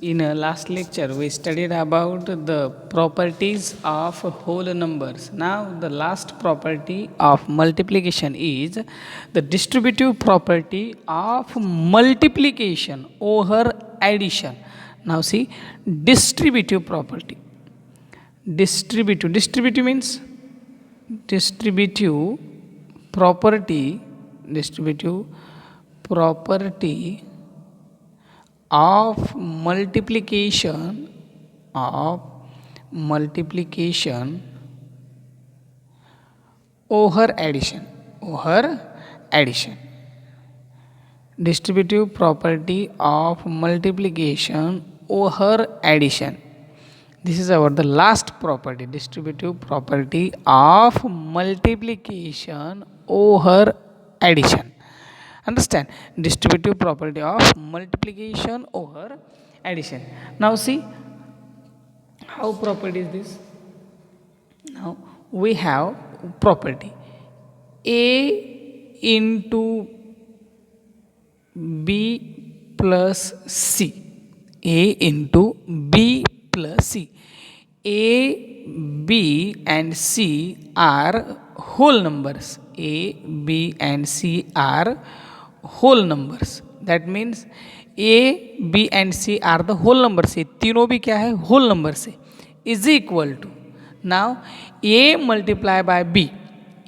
In a last lecture, we studied about the properties of whole numbers. Now, the last property of multiplication is the distributive property of multiplication over addition. Now, see, distributive property. Distributive means distributive distributive property of multiplication over addition. Distributive property of multiplication over addition. This is our the last property, distributive property of multiplication over addition. Understand? Distributive property of multiplication over addition. Now see how property is this. Now we have property A into B plus C. A into B plus C. A, B and C are whole numbers. A, B and C are whole numbers. That means A, B and C are the whole numbers. ये तीनों भी क्या है whole numbers है. Is equal to now A multiplied by B.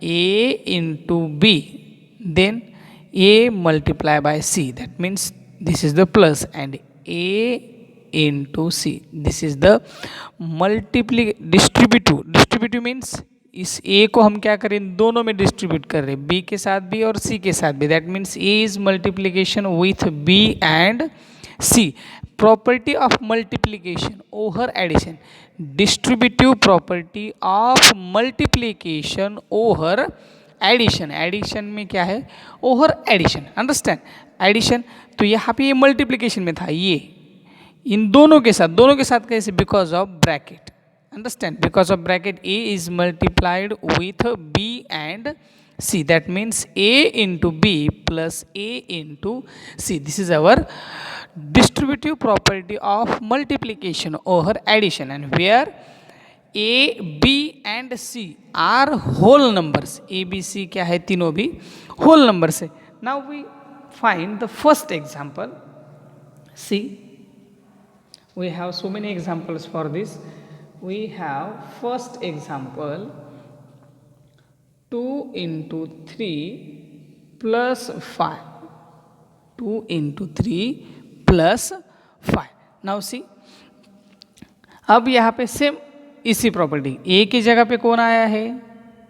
A into B. Then A multiplied by C. That means this is the plus and A into C. This is the distributive means इस A को हम क्या करें दोनों में distribute कर रहे हैं B के साथ भी और C के साथ भी. That means A is multiplication with B and C. Property of multiplication over addition. Distributive property of multiplication over addition. Addition में क्या है ओवर एडिशन. अंडरस्टैंड? एडिशन तो यहाँ पे ये मल्टीप्लीकेशन में था ये इन दोनों के साथ कैसे because of bracket. Understand? Because of bracket A is multiplied with B and C. That means A into B plus A into C. This is our distributive property of multiplication over addition. And where A, B and C are whole numbers. A, B, C क्या है तीनों भी whole numbers है. Now we find the first example. See, we have so many examples for this. We have first example 2 into 3 plus 5. 2 into 3 plus 5. Now see, अब यहाँ पे same इसी property A की जगह पे कौन आया है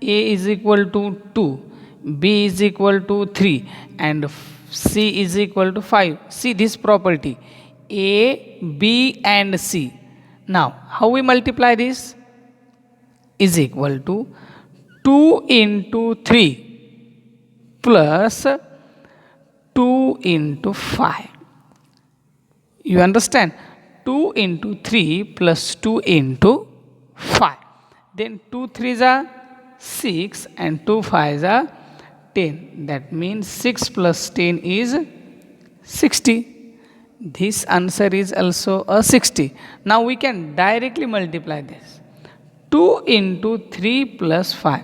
A is equal to 2, B is equal to 3 and C is equal to 5. See this property A, B and C. Now, how we multiply this? Is equal to 2 into 3 plus 2 into 5. You understand? 2 into 3 plus 2 into 5. Then 2 3s are 6 and 2 5s are 10. That means 6 plus 10 is 60. This answer is also a 60. Now we can directly multiply this. 2 into 3 plus 5.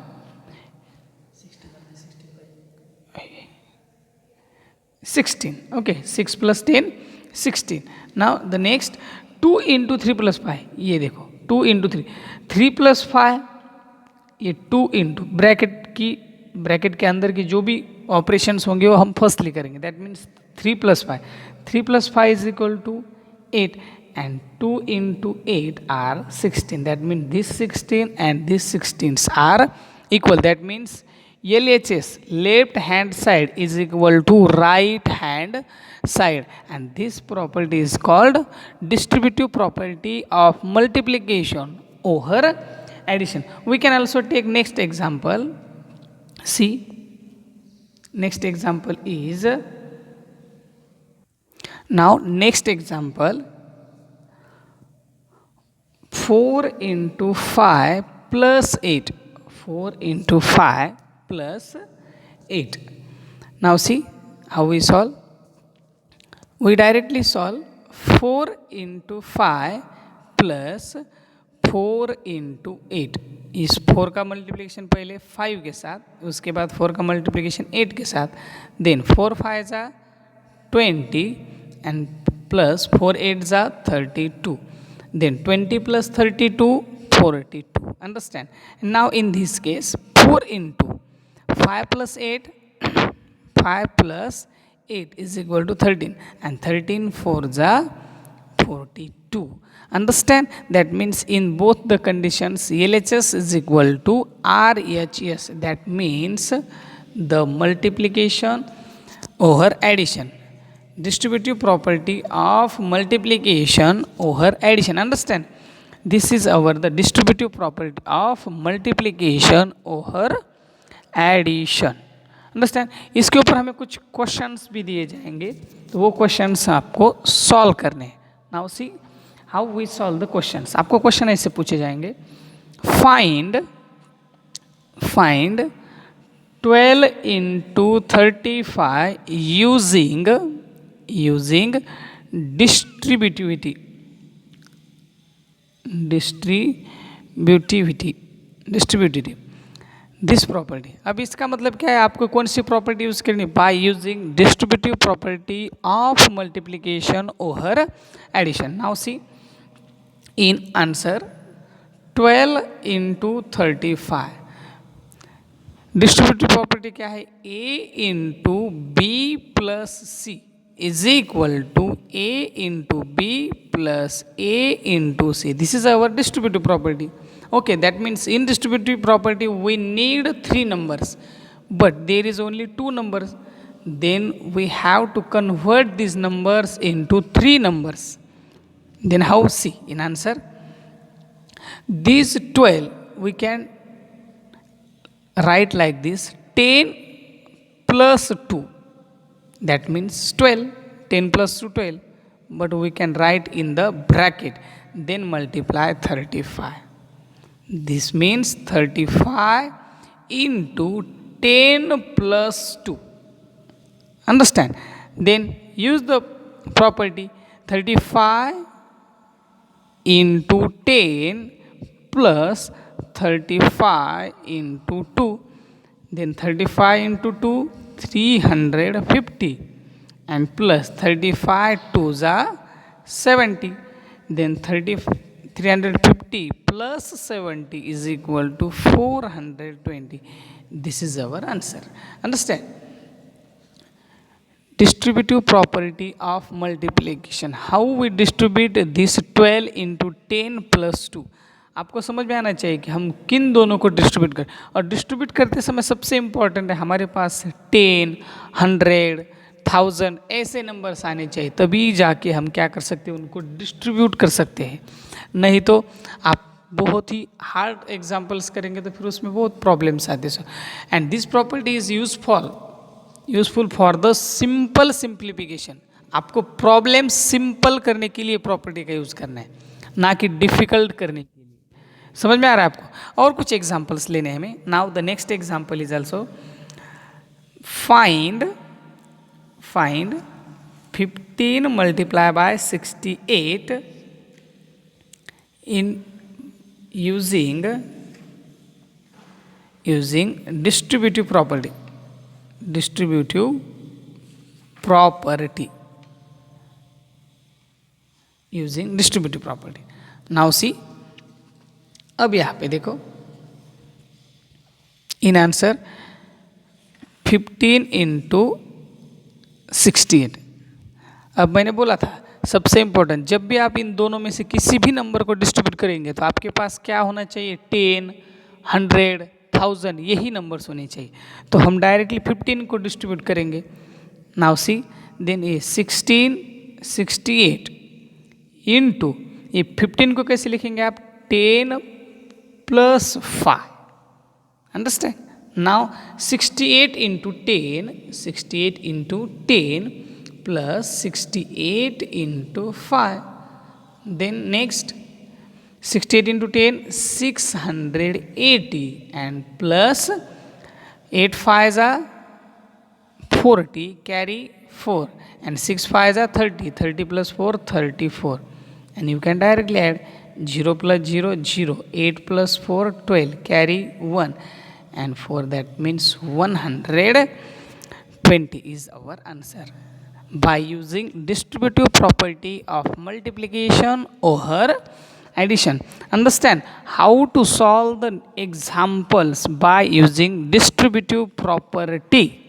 16. Okay, 6 plus 10, 16. Now the next 2 into 3 plus 5. ये देखो 2 into 3. 3 plus 5. ये 2 into bracket के अंदर की जो भी operations होंगे वो हम फर्स्टली करेंगे. That means 3 plus 5. 3 plus 5 is equal to 8 and 2 into 8 are 16. That means this 16 and this 16s are equal. That means LHS left hand side is equal to right hand side and this property is called distributive property of multiplication over addition. We can also take next example. See, next example is now next example 4 into 5 plus 8. 4 into 5 plus 8. Now see how we solve. We directly solve 4 into 5 plus 4 into 8। इस 4 का multiplication पहले 5 के साथ, उसके बाद 4 का multiplication 8 के साथ, देन 4 5 जा 20 एंड प्लस 4 8 जा 32, then 20 plus 32 42, understand? Now in this case 4 into 5 plus 8 5 plus 8 is equal to 13, and 13 4 ja 42, understand? That means in both the conditions LHS is equal to RHS, that means the multiplication over addition, distributive property of multiplication over addition, understand? This is our the distributive property of multiplication over addition, understand? इसके ऊपर हमें कुछ questions भी दिए जाएंगे, तो वो questions आपको सॉल्व करने हैं। Now see how we solve the questions. आपको क्वेश्चन ऐसे पूछे जाएंगे, find 12 into 35 using distributivity this property. अब इसका मतलब क्या है, आपको कौन सी प्रॉपर्टी यूज करनी, by using distributive property of multiplication over addition. Now see in answer 12 into 35 distributive property क्या है, a into B plus C is equal to a into b plus a into c. This is our distributive property. Okay, that means in distributive property we need 3 numbers, but there is only 2 numbers. Then we have to convert these numbers into 3 numbers. Then how? See in answer, these 12 we can write like this, 10 plus 2, that means 12, 10 plus 2 12, but we can write in the bracket, then multiply 35. This means 35 into 10 plus 2, understand? Then use the property 35 into 10 plus 35 into 2, then 35 into 2 350, and plus 35 2s are 70, then 350 plus 70 is equal to 420. This is our answer, understand? Distributive property of multiplication, how we distribute this 12 into 10 plus 2। आपको समझ में आना चाहिए कि हम किन दोनों को डिस्ट्रीब्यूट करें, और डिस्ट्रीब्यूट करते समय सबसे इम्पॉर्टेंट है हमारे पास 10 100 1000 ऐसे नंबर्स आने चाहिए, तभी जाके हम क्या कर सकते हैं, उनको डिस्ट्रीब्यूट कर सकते हैं। नहीं तो आप बहुत ही हार्ड एग्जांपल्स करेंगे तो फिर उसमें बहुत प्रॉब्लम्स आते हैं। And this property is useful for the simple simplification. आपको प्रॉब्लम सिंपल करने के लिए प्रॉपर्टी का यूज़ करना है, ना कि डिफिकल्ट करने के लिए। समझ में आ रहा है आपको? और कुछ एग्जांपल्स लेने हैं हमें। Now the next example is also find 15 multiplied by 68 in using distributive property using distributive property. Now see, अब यहाँ पे देखो इन आंसर 15 into 68। अब मैंने बोला था सबसे इम्पोर्टेंट, जब भी आप इन दोनों में से किसी भी नंबर को डिस्ट्रीब्यूट करेंगे तो आपके पास क्या होना चाहिए, 10 100 1000 यही नंबर्स होने चाहिए। तो हम डायरेक्टली 15 को डिस्ट्रीब्यूट करेंगे। नाउ सी, देन ये 16 68 इंटू ये 15 को कैसे लिखेंगे आप, 10 plus 5, understand? Now 68 into 10 plus 68 into 5, then next 68 into 10 680, and plus 8 5s are 40, carry 4, and 6 5s are 30, 30 plus 4 34, and you can directly add 0 plus 0 0, 8 plus 4 12, carry 1, and for that means 120 is our answer by using distributive property of multiplication over addition. Understand how to solve the examples by using distributive property.